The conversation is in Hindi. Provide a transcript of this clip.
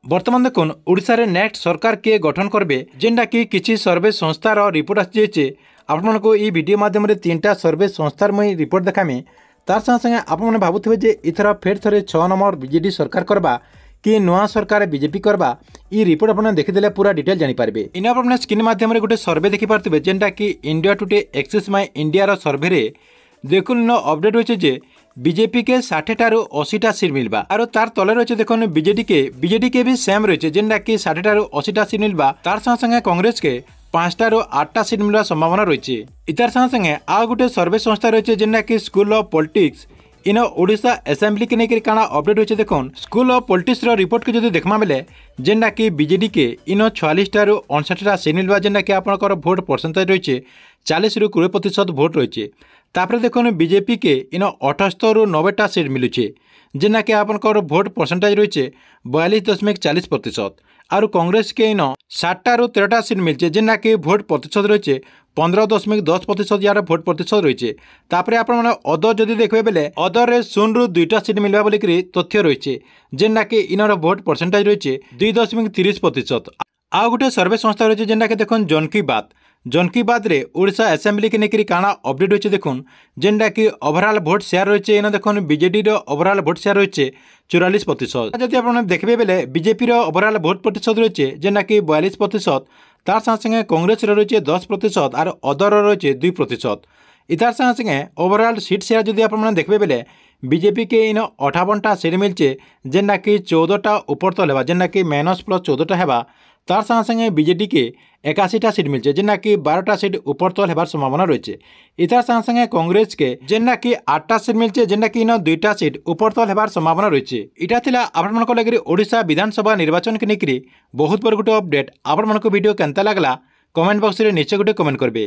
बर्तमान देखुन ओडिशा रे नेक्स्ट सरकार किए गठन करबे जेनटा कि किछि सर्वे संस्थार रिपोर्ट आसी आपण को ई वीडियो माध्यम रे 3टा सर्वे संस्थार मुई रिपोर्ट देखामी तार संगे संगे आपण भाबुथिबे जे इथर फेर थरे 6 नंबर बीजेडी सरकार करबा कि नुआ सरकार बीजेपी करबा ई रिपोर्ट आपण देखिदेले पूरा डिटेल जानि पारबे। इन आपण स्क्रीन माध्यम रे गोटे सर्वे देखि पारथिबे जेनटा कि India Today Axis My India रो सर्वे रे देखुन अपडेट होचे जे बीजेपी के 60 टारू 80टा सीट मिलबा और तार तले रही देखो बीजेडी के भी सेम रही जेनटा कि 60 टारू 80टा सीट मिलबा तार संगे कांग्रेस के 5 टारू 8टा सीट मिलवा संभावना रही। इतार संगे आ गोटे सर्वे संस्था रही जेनटा कि school of politics in Odisha assembly के लेकर काना अपडेट होचे देखुन स्कूल ऑफ पॉलिटिक्स रो रिपोर्ट के जदि देखमा बेले जेनटा कि बीजेडी के इन 46 टारू 59टा सीट मिलबा जेनटा कि आपनकर वोट परसेंटेज रही 40 ରୁ 20% वोट रही। तापर देखो बीजेपी के इन 78 ରୁ 90टा सीट मिलूचे जेना कि आपनकर वोट परसेंटेज रही 42.40% और कांग्रेस के इन 60 ରୁ 13टा सीट मिलचे जेना कि वोट प्रतिशत रही 15.10% यार वोट प्रतिशत रही। तापर आपण अदर जदि देखबे बेले अदर रे 0 ରୁ 2टा सीट मिलबा बोलिकरी तथ्य रही जेना कि इनर वोट परसेंटेज रही 2.30%। आ गोटे सर्वे संस्था रही जेना कि देखुन जन की बात रे ओडिशा असेंबली के लेकर काना अपडेट होचे देखुन जेनटा कि ओवरऑल वोट शेयर रही इन देखुन बीजेडी रो ओवरऑल वोट शेयर रही 44%। जदि आप देखबे बेले बीजेपी रो ओवरऑल वोट प्रतिशत रही जेना कि 42%। तार संगे कांग्रेस रही 10% और अदर रही 2%। इतार संगे ओवरऑल सीट शेयर जदि आप देखबे बेले बीजेपी के इन 58टा सीट मिलचे जेना कि 14टा ऊपर तल है जेना कि -+14टा है। तार संगे बीजेडी के 81टा सीट मिलचे जेना कि 12टा सीट ऊपर तल होबार संभावना रही। इतार संगे कांग्रेस के जेना कि 8टा सीट मिलचे जेना कि इन 2टा सीट ऊपर तल होबार संभावना रही। इटा थिला आपण मनक लागि ओडिशा विधानसभा निर्वाचन के लेकर बहुत बड़ गोटे अपडेट। आपण मनक वीडियो केनता लागला कमेंट बॉक्स रे नीचे गोटे कमेंट करबे।